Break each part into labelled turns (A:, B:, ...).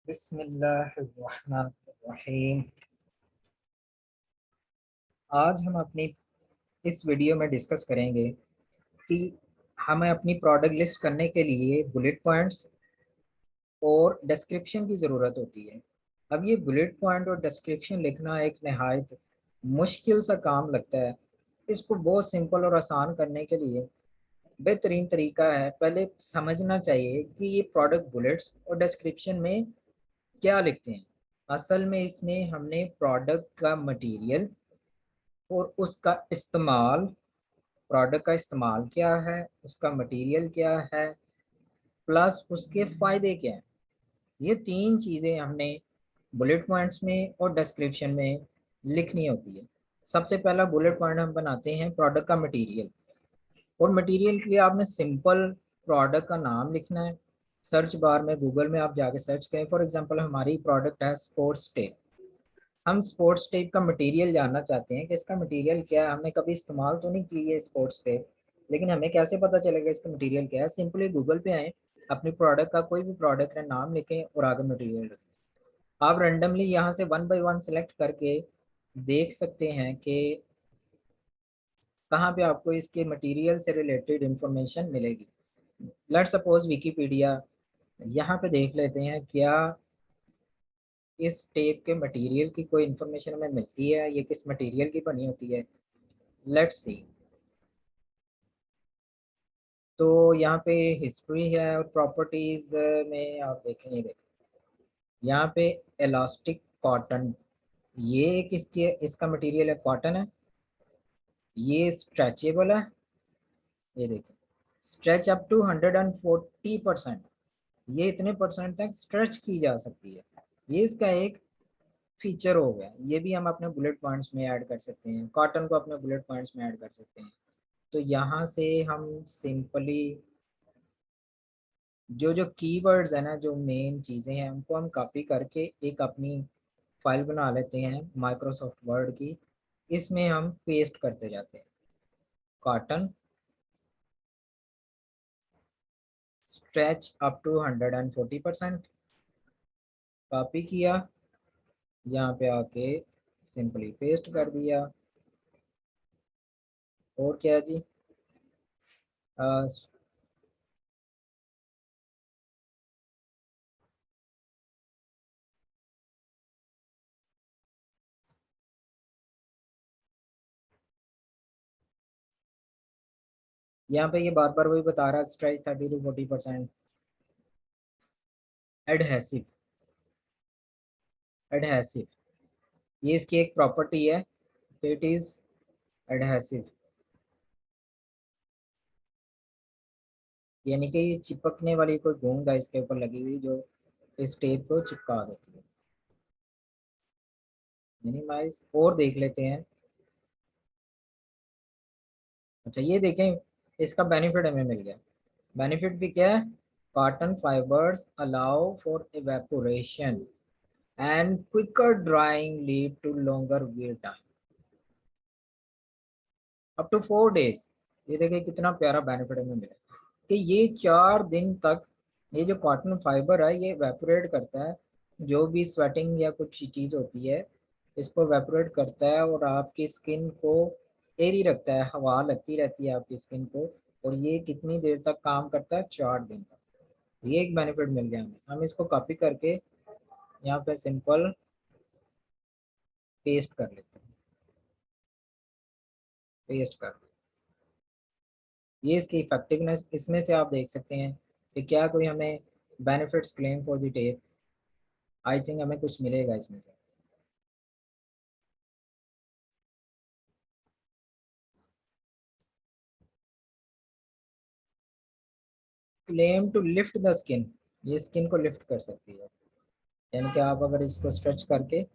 A: बिस्मिल्लाहिर्रहमानिर्रहीम। आज हम अपनी इस वीडियो में डिस्कस करेंगे कि हमें अपनी प्रोडक्ट लिस्ट करने के लिए बुलेट पॉइंट्स और डिस्क्रिप्शन की ज़रूरत होती है। अब ये बुलेट पॉइंट और डिस्क्रिप्शन लिखना एक नहायत मुश्किल सा काम लगता है। इसको बहुत सिंपल और आसान करने के लिए बेहतरीन तरीका है, पहले समझना चाहिए कि ये प्रोडक्ट बुलेट्स और डिस्क्रिप्शन में क्या लिखते हैं। असल में इसमें हमने प्रोडक्ट का मटेरियल और उसका इस्तेमाल, प्रोडक्ट का इस्तेमाल क्या है, उसका मटेरियल क्या है, प्लस उसके फ़ायदे क्या हैं, ये तीन चीज़ें हमने बुलेट पॉइंट्स में और डिस्क्रिप्शन में लिखनी होती है। सबसे पहला बुलेट पॉइंट हम बनाते हैं प्रोडक्ट का मटेरियल। और मटेरियल के लिए आपने सिंपल प्रोडक्ट का नाम लिखना है। सर्च बार में गूगल में आप जाके सर्च करें। फॉर एग्जांपल हमारी प्रोडक्ट है स्पोर्ट्स टेप। हम स्पोर्ट्स टेप का मटेरियल जानना चाहते हैं कि इसका मटेरियल क्या है। हमने कभी इस्तेमाल तो नहीं की है स्पोर्ट्स टेप, लेकिन हमें कैसे पता चलेगा इसका मटेरियल क्या है। सिंपली गूगल पे आए, अपनी प्रोडक्ट का कोई भी प्रोडक्ट है नाम लिखें और आगे मटेरियल रखें। आप रैंडमली यहाँ से वन बाय वन सेलेक्ट करके देख सकते हैं कि कहाँ पे आपको इसके मटेरियल से रिलेटेड इंफॉर्मेशन मिलेगी। लेट सपोज विकीपीडिया, यहाँ पे देख लेते हैं क्या इस टेप के मटेरियल की कोई इन्फॉर्मेशन हमें मिलती है, ये किस मटेरियल की बनी होती है। Let's see. तो यहाँ पे हिस्ट्री है और प्रॉपर्टीज में आप देखें, यहाँ पे इलास्टिक कॉटन, ये किसकी है, इसका मटेरियल है कॉटन है। ये स्ट्रेचेबल है, ये देखिए स्ट्रेच अप टू 140%, ये इतने परसेंट तक स्ट्रेच की जा सकती है। ये इसका एक फीचर हो गया। ये भी हम अपने बुलेट पॉइंट्स में ऐड कर सकते हैं, कॉटन को अपने बुलेट पॉइंट्स में ऐड कर सकते हैं। तो यहाँ से हम सिंपली जो जो कीवर्ड्स है ना, जो मेन चीज़ें हैं, उनको हम कॉपी करके एक अपनी फाइल बना लेते हैं माइक्रोसॉफ्ट वर्ड की। इसमें हम पेस्ट करते जाते हैं। Cotton stretch up to 140%, copy किया, यहाँ पे आके सिंपली पेस्ट कर दिया। और क्या जी, अ, यहाँ पे ये बार बार वही बता रहा है, स्ट्रेच 30 to 40%। एडहेसिव, एडहेसिव, ये इसकी एक प्रॉपर्टी है, इट इज एडहेसिव, यानी कि ये चिपकने वाली कोई गोंद है इसके ऊपर लगी हुई जो इस टेप को चिपका देती है। मिनिमाइज और देख लेते हैं। अच्छा ये देखें, इसका बेनिफिट हमें मिल गया। बेनिफिट भी क्या है, cotton fibres allow for evaporation and quicker drying lead to longer wear time up to 4 days। ये देखिए कितना प्यारा बेनिफिट हमें मिला कि ये 4 दिन तक ये जो कॉटन फाइबर है ये वेपोरेट करता है। जो भी स्वेटिंग या कुछ चीज़ होती है इसको वेपोरेट करता है और आपकी स्किन को एरी रखता है, हवा लगती रहती है आपकी स्किन को। और ये कितनी देर तक काम करता है, 4 दिन तक। ये एक बेनिफिट मिल गया हमें। हम इसको कॉपी करके यहाँ पे सिंपल पेस्ट कर लेते हैं। पेस्ट कर, ये इसकी इफेक्टिवनेस इसमें से आप देख सकते हैं कि क्या कोई हमें benefits claim for the tape. I think हमें कुछ मिलेगा इसमें से। Claim to lift the skin, ये स्किन को लिफ्ट कर सकती है। यानी कि आप अगर इसको स्ट्रेच करके,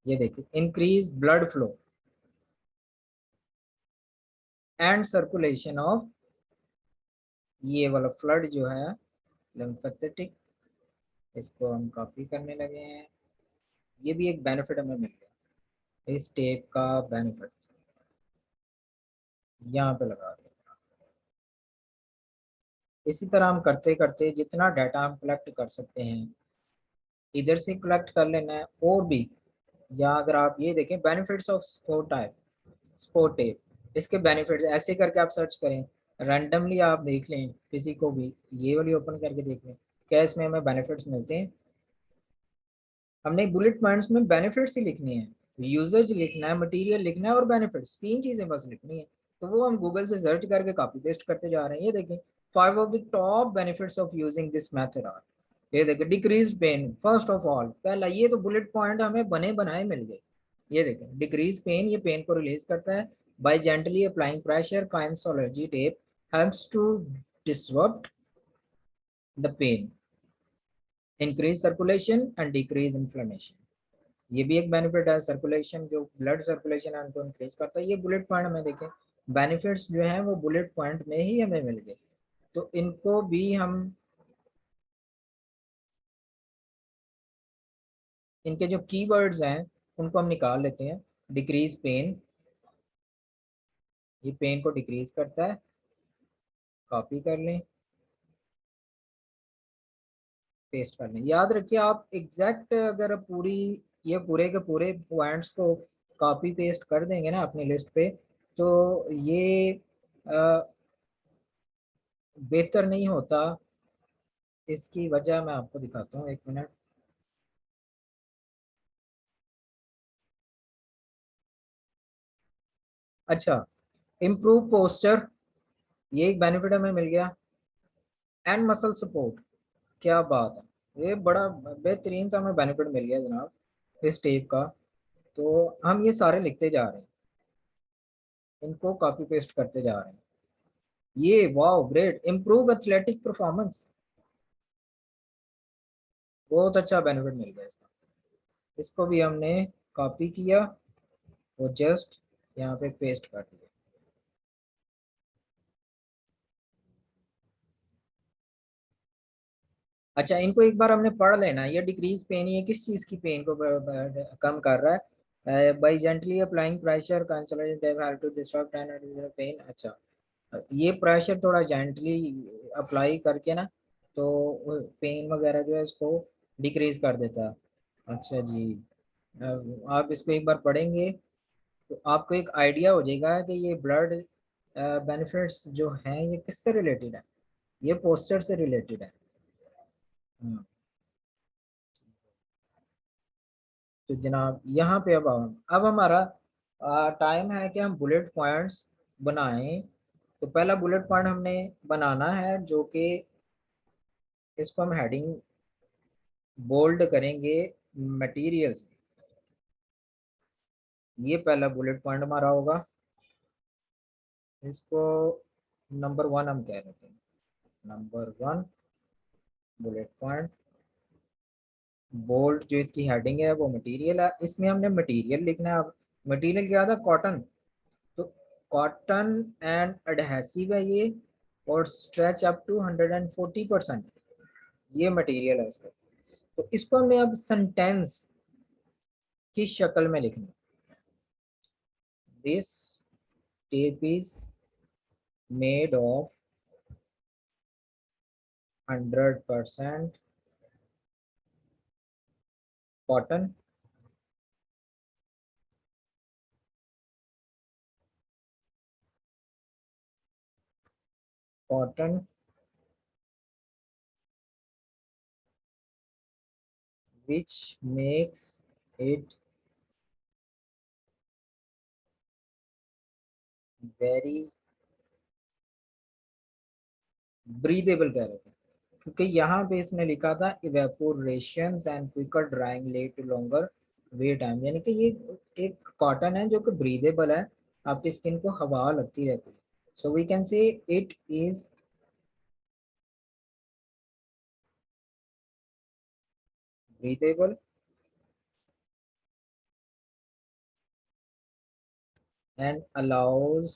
A: ये देखिए increase blood flow and circulation of, ये वाला फ्लड जो है लिम्फेटिक, इसको हम कॉपी करने लगे हैं। ये भी एक बेनिफिट हमें मिल गया, इस टेप का बेनिफिट यहाँ पे लगा दें। इसी तरह हम करते करते जितना डाटा हम कलेक्ट कर सकते हैं इधर से कलेक्ट कर लेना है और भी। या अगर आप ये देखें benefits of sport type, sport tape, इसके बेनिफिट्स ऐसे करके आप सर्च करें, रैंडमली आप देख लें किसी को भी, ये वाली ओपन करके देख लें क्या इसमें हमें बेनिफिट्स मिलते हैं। हमने बुलेट पॉइंट्स में बेनिफिट्स ही लिखनी है, यूजेज लिखना है, मटेरियल लिखना है और बेनिफिट्स, तीन चीजें बस लिखनी है। तो वो हम गूगल से सर्च करके कॉपी पेस्ट करते जा रहे हैं। ये देखें 5 of the top benefits of using this method are, ये देखें decrease pain first of all, पहला ये तो बुलेट पॉइंट हमें बने बनाए मिल गए। ये देखें डिक्रीज पेन, ये पेन को रिलीज करता है by gently applying pressure, kinesiology tape helps to disrupt the pain, increase circulation and decrease inflammation. ये भी एक बेनिफिट है, सर्कुलेशन जो ब्लड सर्कुलेशन है उनको इंक्रीज करता है। ये बुलेट पॉइंट हमें देखें बेनिफिट्स जो हैं वो बुलेट पॉइंट में ही हमें मिल गए। तो इनको भी हम, इनके जो कीवर्ड्स हैं उनको हम निकाल लेते हैं। डिक्रीज पेन, ये पेन को डिक्रीज करता है, कॉपी कर लें, पेस्ट कर लें। याद रखिए आप एग्जैक्ट अगर पूरी, ये पूरे के पूरे पॉइंट्स को कॉपी पेस्ट कर देंगे ना अपनी लिस्ट पे, तो ये बेहतर नहीं होता। इसकी वजह मैं आपको दिखाता हूँ, एक मिनट। अच्छा, इम्प्रूव पोस्चर, ये एक बेनिफिट हमें मिल गया। एंड मसल सपोर्ट, क्या बात है, ये बड़ा बेहतरीन सा हमें बेनिफिट मिल गया जनाब इस टेप का। तो हम ये सारे लिखते जा रहे हैं, इनको कॉपी पेस्ट करते जा रहे हैं। ये wow great, improve athletic performance, बहुत अच्छा बेनिफिट मिल गया इसका। इसको भी हमने कॉपी किया और जस्ट यहाँ पे पेस्ट कर दिया। अच्छा, इनको एक बार हमने पढ़ लेना है। ये डिक्रीज पेन, ये किस चीज़ की पेन को कम कर रहा है? By gently applying pressure consolidate to disturb pain. अच्छा, ये प्रेशर थोड़ा जेंटली अप्लाई करके ना, तो पेन वगैरह जो है इसको डिक्रीज कर देता है। अच्छा जी, आप इसको एक बार पढ़ेंगे तो आपको एक आइडिया हो जाएगा कि ये ब्लड बेनिफिट्स जो हैं ये किससे रिलेटेड है। ये पोस्चर से रिलेटेड है। हाँ, तो जनाब यहाँ पे अब हमारा टाइम है कि हम बुलेट पॉइंट्स बनाएं। तो पहला बुलेट पॉइंट हमने बनाना है जो कि इसको हम हेडिंग बोल्ड करेंगे मटेरियल से। ये पहला बुलेट पॉइंट हमारा होगा, इसको नंबर 1 हम कह देते हैं। नंबर 1 बुलेट पॉइंट, बोल्ड जो इसकी हेडिंग है वो मटेरियल है, इसमें हमने मटेरियल लिखना है। अब मटेरियल क्या था, कॉटन। तो कॉटन एंड एडहेसिव है ये, और स्ट्रेच अप टू 140%, ये मटेरियल है इसका। तो इसको हमने अब सेंटेंस की शक्ल में लिखना है। This tape is made of 100% cotton cotton which makes it very breathable कह रहे थे, क्योंकि यहाँ पे इसने लिखा था evaporation and quicker drying let to longer wear time, यानी कि ये एक कॉटन है जो कि ब्रीदेबल है, आपकी स्किन को हवा लगती रहती है। So we can say it is breathable and allows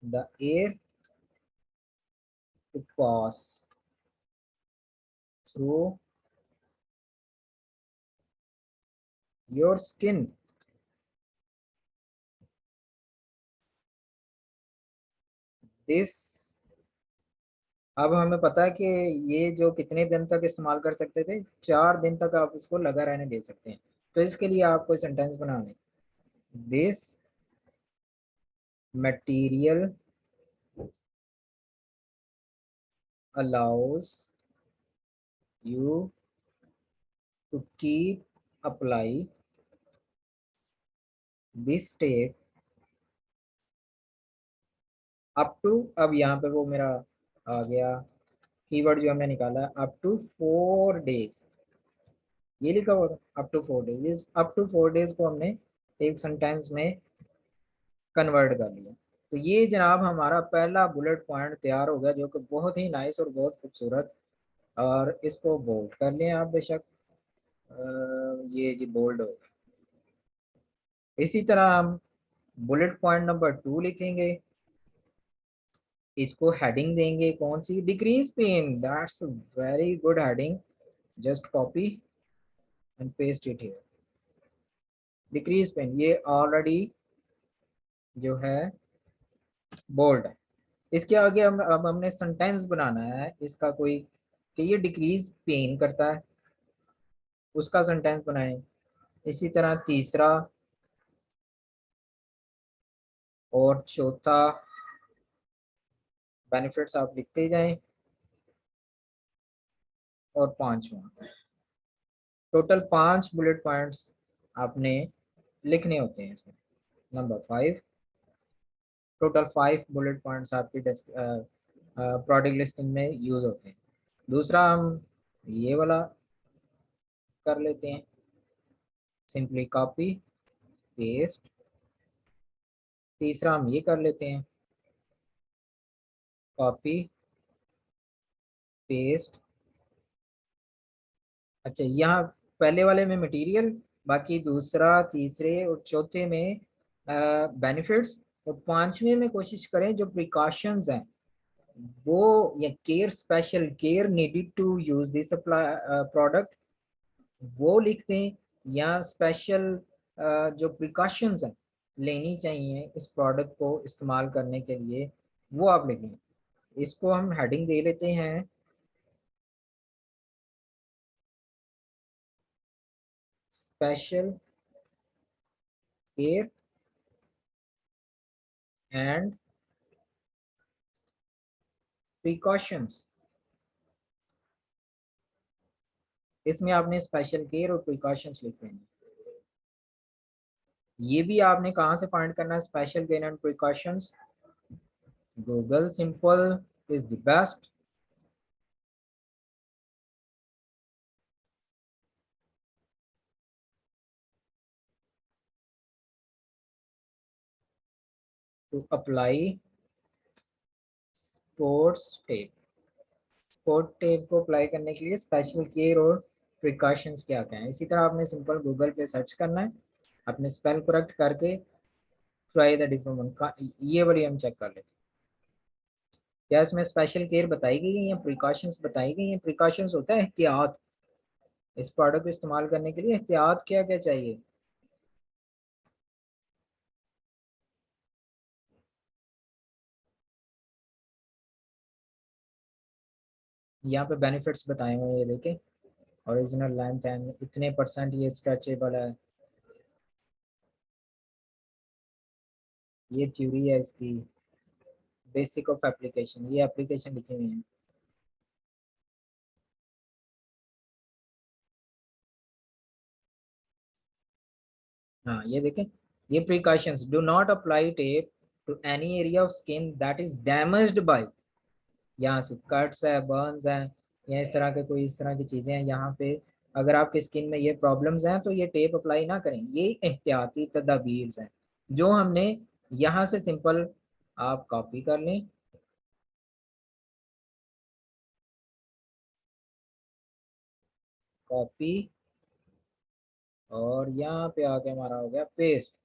A: the air to pass through your skin. This अब हमें पता है कि ये जो कितने दिन तक इस्तेमाल कर सकते थे, 4 दिन तक आप इसको लगा रहने दे सकते हैं। तो इसके लिए आपको सेंटेंस बनाने, this material allows you to keep apply this tape up to, अब यहाँ पे वो मेरा आ गया कीवर्ड जो हमने निकाला, अप टू 4 डेज। ये लिखा हुआ था अप टू 4 डेज, इस अप टू 4 डेज को हमने एक सेंटेंस में कन्वर्ट कर लिया। तो ये जनाब हमारा पहला बुलेट पॉइंट तैयार हो गया, जो कि बहुत ही नाइस और बहुत खूबसूरत। और इसको बोल्ड कर लें आप बेशक। ये जी बोल्ड हो गया। इसी तरह हम बुलेट पॉइंट नंबर 2 लिखेंगे, इसको हेडिंग देंगे कौन सी, decrease pain. That's very good heading, just copy and paste it here. Decrease pain ये ऑलरेडी जो है बोल्ड है। इसके आगे हम अब हमने सेंटेंस बनाना है इसका कोई, कि ये डिक्रीज पेन करता है, उसका सेंटेंस बनाएं। इसी तरह तीसरा और चौथा बेनिफिट्स आप लिखते जाएं, और पांचवा, टोटल 5 बुलेट पॉइंट्स आपने लिखने होते हैं इसमें। नंबर 5, टोटल 5 बुलेट पॉइंट्स आपकी प्रोडक्ट लिस्टिंग में यूज होते हैं। दूसरा हम ये वाला कर लेते हैं, सिंपली कॉपी पेस्ट। तीसरा हम ये कर लेते हैं, कॉपी पेस्ट। अच्छा, यहाँ पहले वाले में मटेरियल, बाकी दूसरा तीसरे और चौथे में बेनिफिट्स, और पांचवें में कोशिश करें जो प्रिकॉशंस हैं वो, या care, special care needed to use this product, वो लिख दें। या स्पेशल जो प्रिकॉशंस हैं लेनी चाहिए इस प्रोडक्ट को इस्तेमाल करने के लिए, वो आप लिखें। इसको हम हेडिंग दे लेते हैं, स्पेशल केयर एंड प्रिकॉशंस। इसमें आपने स्पेशल केयर और प्रिकॉशंस लिखते हैं। ये भी आपने कहाँ से फाइंड करना है, special care and precautions? Google simple is the best. To apply sports tape, sport tape को अप्लाई करने के लिए स्पेशल केयर और प्रिकॉशंस क्या क्या है। इसी तरह आपने सिंपल गूगल पे सर्च करना है, अपने स्पेल करेक्ट करके ट्राई द डिफरेंट वन का, ये वाली हम चेक कर लेते हैं। क्या इसमें स्पेशल केयर बताई गई है या प्रिकॉशंस बताई गई हैं? प्रिकॉशंस होता है एहतियात, इस प्रोडक्ट को इस्तेमाल करने के लिए एहतियात क्या क्या चाहिए। यहाँ पे बेनिफिट्स बताए हुए हैं, ये देखें, ओरिजिनल लेंथ एंड इतने परसेंट ये स्ट्रेचेबल है, ये थ्योरी है इसकी, बेसिक ऑफ एप्लीकेशन, ये एप्लीकेशन लिखी हुई है। हाँ ये देखें, ये precautions, do not apply tape to any area of skin that is damaged by, यहाँ से कट्स है, बर्न्स हैं, या इस तरह के कोई इस तरह की चीज़ें हैं यहाँ पे, अगर आपके स्किन में ये प्रॉब्लम्स हैं तो ये टेप अप्लाई ना करें। ये एहतियाती तदाबीर हैं जो हमने यहाँ से सिंपल आप कॉपी कर लें, कॉपी, और यहाँ पे आके हमारा हो गया पेस्ट।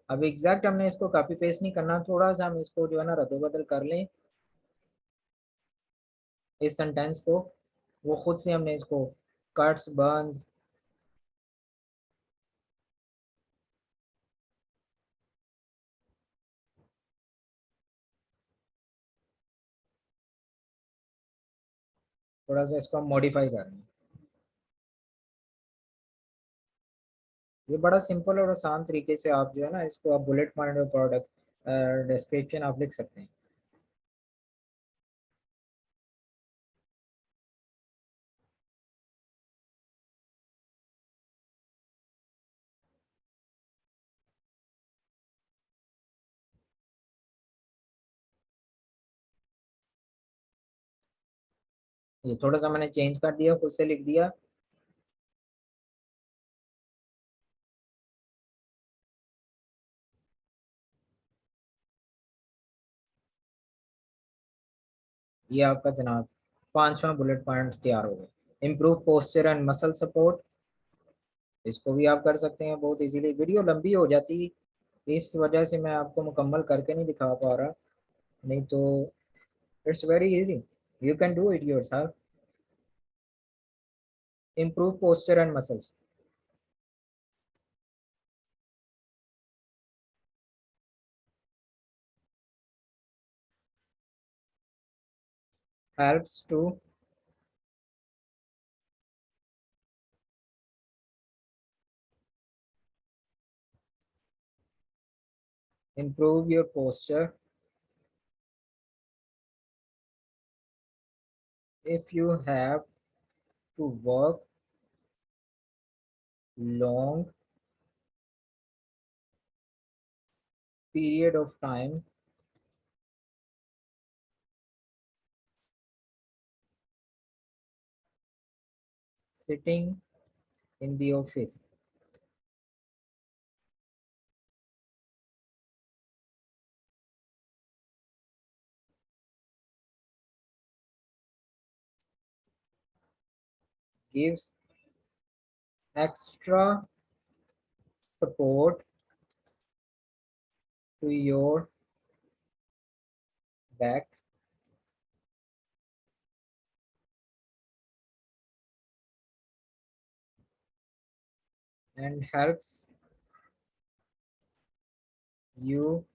A: अब एग्जैक्ट हमने इसको कॉपी पेस्ट नहीं करना, थोड़ा सा हम इसको जो है ना रद्द-बदल कर लें इस सेंटेंस को, वो खुद से हमने इसको कट्स, बर्न्स, थोड़ा सा इसको हम मॉडिफाई कर रहे हैं। ये बड़ा सिंपल और आसान तरीके से आप जो है ना इसको आप बुलेट पॉइंट और प्रोडक्ट डिस्क्रिप्शन आप लिख सकते हैं। ये थोड़ा सा मैंने चेंज कर दिया, खुद से लिख दिया। ये आपका जनाब पांचवा बुलेट पॉइंट तैयार हो गया। Improve posture and muscle support, इसको भी आप कर सकते हैं बहुत इजीली। वीडियो लंबी हो जाती इस वजह से मैं आपको मुकम्मल करके नहीं दिखा पा रहा, नहीं तो it's very easy, you can do it yourself. Improve posture and muscles, helps to improve your posture if you have to work long period of time sitting in the office. Gives extra support to your back and helps you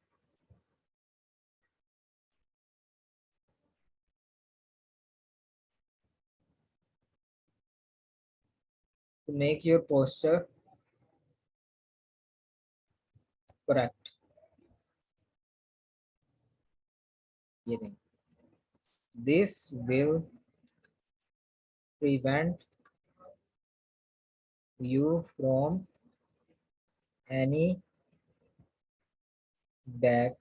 A: to make your posture correct. ये नहीं, this will prevent you from any back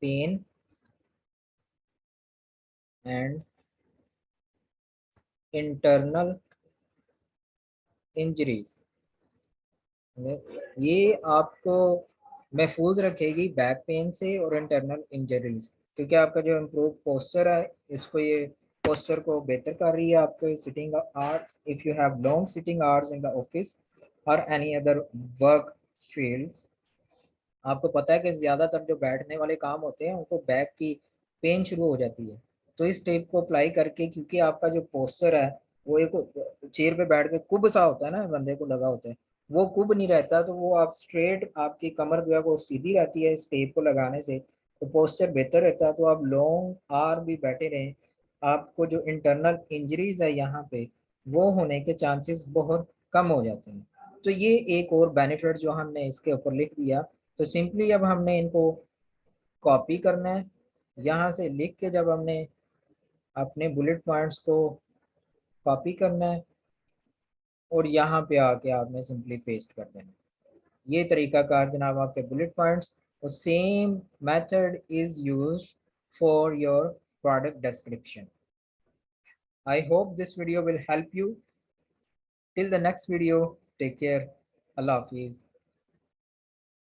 A: pain and internal injuries. ये आपको महफूज रखेगी back pain से और internal injuries, क्योंकि आपका जो इम्प्रूव पोस्चर है इसको ये पोस्चर को बेहतर कर रही है। आपके sitting hours, if you have long sitting hours in the office और एनी अदर वर्क फील्ड, आपको पता है कि ज़्यादातर जो बैठने वाले काम होते हैं उनको बैक की पेन शुरू हो जाती है। तो इस टिप को अप्लाई करके, क्योंकि आपका जो पोस्चर है वो एक चेयर पे बैठ के कुब सा होता है ना, बंदे को लगा होता है, वो कुब नहीं रहता, तो वो आप स्ट्रेट, आपकी कमर जो है वो सीधी रहती है इस टेप को लगाने से, तो पोस्चर बेहतर रहता है। तो आप लॉन्ग आवर भी बैठे रहें, आपको जो इंटरनल इंजरीज है यहाँ पे वो होने के चांसेस बहुत कम हो जाते हैं। तो ये एक और बेनिफिट जो हमने इसके ऊपर लिख दिया। तो सिंपली अब हमने इनको कॉपी करना है, यहाँ से लिख के जब हमने अपने बुलेट पॉइंट्स को कॉपी करना है और यहाँ पे आके आपने सिंपली पेस्ट कर देना। ये तरीका कार जनाब आपके बुलेट पॉइंट्स, और same method is used for your product description. I hope this video will help you. Till the next video, take care, अल्लाह हाफिज़।